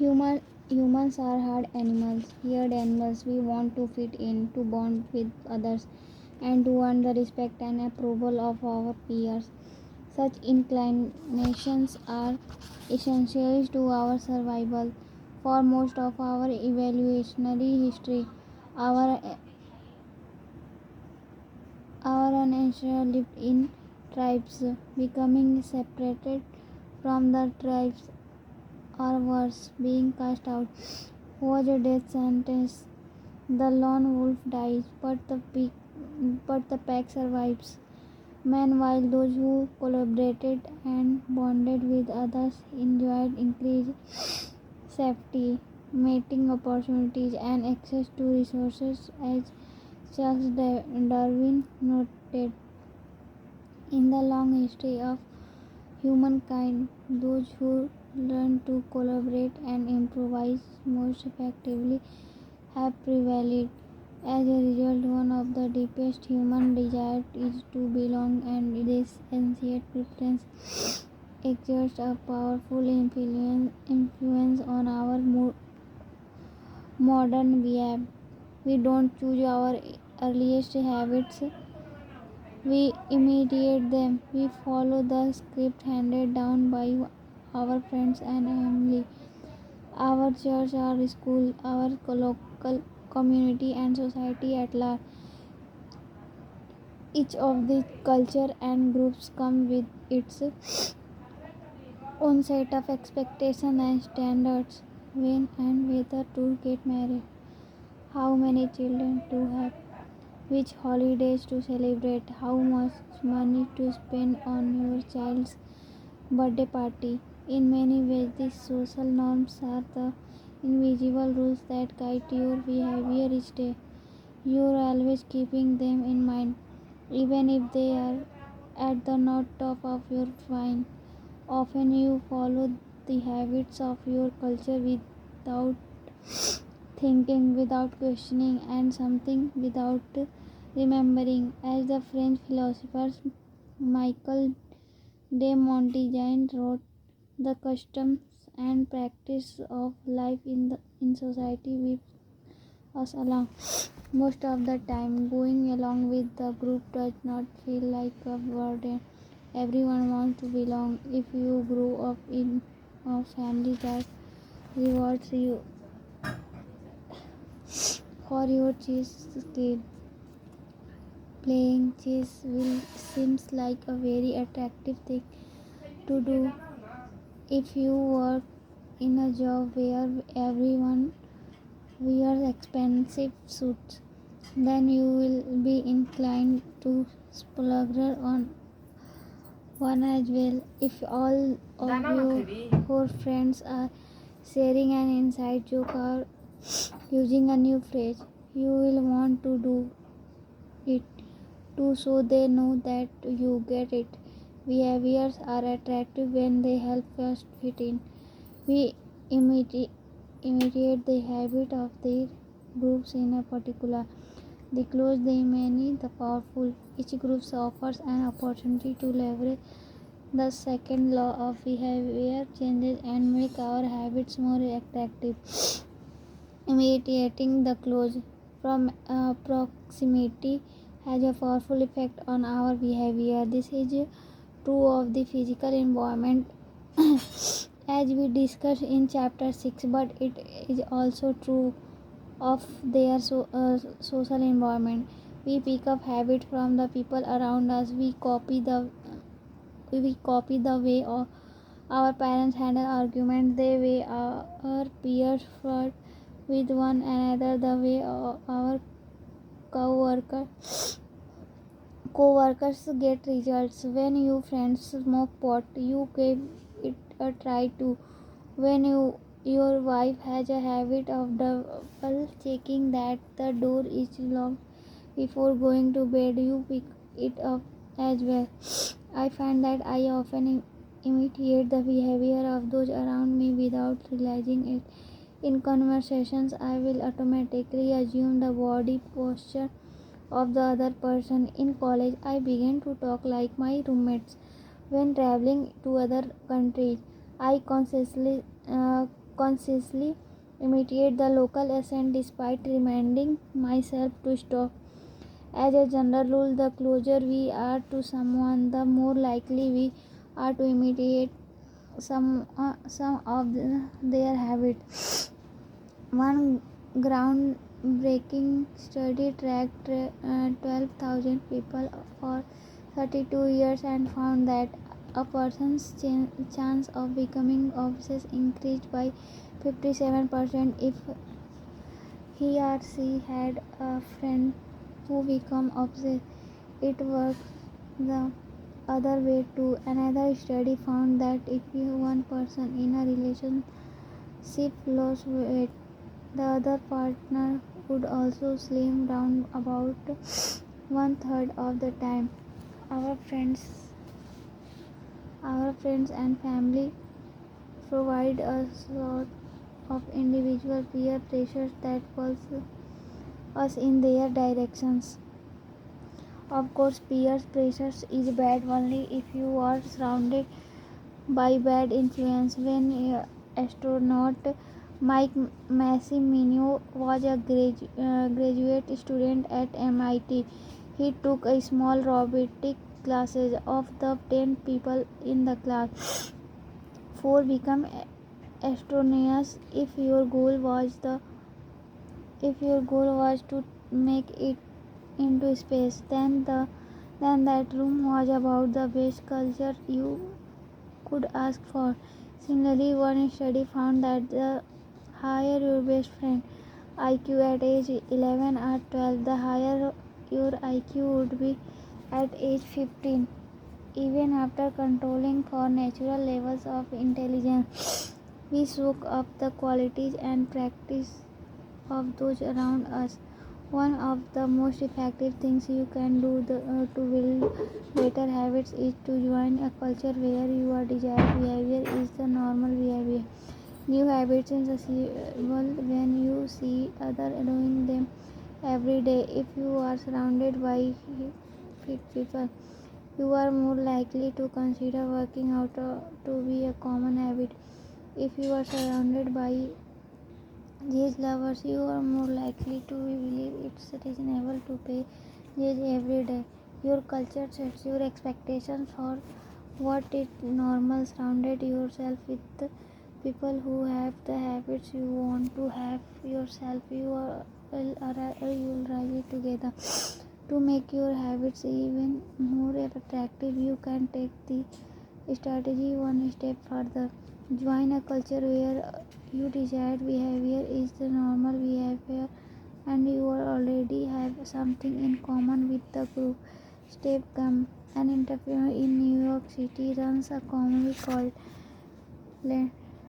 Human, Humans are herd animals. We want to fit in, to bond with others, and to earn the respect and approval of our peers. Such inclinations are essential to our survival. For most of our evolutionary history, our, our ancestors lived in tribes. Becoming separated from the tribes, or worse, being cast out, was a death sentence. The lone wolf dies, but the pack survives. Meanwhile, those who collaborated and bonded with others enjoyed increased safety, mating opportunities, and access to resources, as Charles Darwin noted. In the long history of humankind, those who learn to collaborate and improvise most effectively have prevailed. As a result, one of the deepest human desires is to belong, and this ancient preference exerts a powerful influence on our modern behavior. We don't choose our earliest habits, we imitate them. We follow the script handed down by our friends and family, our church, our school, our local community, and society at large. Each of these culture and groups come with its own set of expectations and standards. When and whether to get married, how many children to have, which holidays to celebrate, how much money to spend on your child's birthday party. In many ways, these social norms are the invisible rules that guide your behavior each day. You are always keeping them in mind, even if they are at the not top of your mind. Often you follow the habits of your culture without thinking, without questioning, and something without remembering. As the French philosopher Michel de Montaigne wrote, the customs and practice of life in society with us along. Most of the time, going along with the group does not feel like a burden. Everyone wants to belong. If you grow up in a family that rewards you for your chess skill, playing chess will seems like a very attractive thing to do. If you work in a job where everyone wears expensive suits, then you will be inclined to splurge on one as well. If all of your friends are sharing an inside joke or using a new phrase, you will want to do it too, so they know that you get it. Behaviors are attractive when they help us fit in. We imitate the habit of their groups in a particular. The close, the many, the powerful. Each group offers an opportunity to leverage the second law of behavior changes and make our habits more attractive. Imitating the close from proximity has a powerful effect on our behavior. This is true of the physical environment as we discussed in chapter 6, but it is also true of their social environment. We pick up habits from the people around us. We copy the way our parents handle arguments, the way our peers flirt with one another, the way our co-workers get results. When your friends smoke pot, you give it a try too. When your wife has a habit of double checking that the door is locked before going to bed, you pick it up as well. I find that I often imitate the behavior of those around me without realizing it. In conversations, I will automatically assume the body posture of the other person. In college, I began to talk like my roommates. When traveling to other countries, I consciously consciously imitate the local accent despite reminding myself to stop. As a general rule, the closer we are to someone, the more likely we are to imitate some of their habits. One groundbreaking study tracked 12,000 people for 32 years and found that a person's chance of becoming obsessed increased by 57% if he or she had a friend who became obsessed. It works the other way too. Another study found that if one person in a relationship lost weight, the other partner would also slim down about one third of the time. Our friends, our friends and family provide a sort of individual peer pressures that pulls us in their directions. Of course, peer pressure is bad only if you are surrounded by bad influence. When astronaut Mike Massimino was a graduate student at MIT, he took a small robotic classes. Of the 10 people in the class, 4 become astronauts. If your goal was to make it into space, then that room was about the best culture you could ask for. Similarly, one study found that the higher your best friend IQ at age 11 or 12, the higher your IQ would be at age 15. Even after controlling for natural levels of intelligence, we soak up the qualities and practice of those around us. One of the most effective things you can do to build better habits is to join a culture where your desired behavior is the normal behavior. New habits are achievable when you see others doing them every day. If you are surrounded by fit people, you are more likely to consider working out to be a common habit. If you are surrounded by these lovers, you are more likely to believe it's reasonable to pay these every day. Your culture sets your expectations for what is normal. Surrounded yourself with people who have the habits you want to have yourself. You will rise together. To make your habits even more attractive, you can take the strategy one step further. Join a culture where your desired behavior is the normal behavior and you already have something in common with the group. Step Gum, an entrepreneur in New York City, runs a comedy called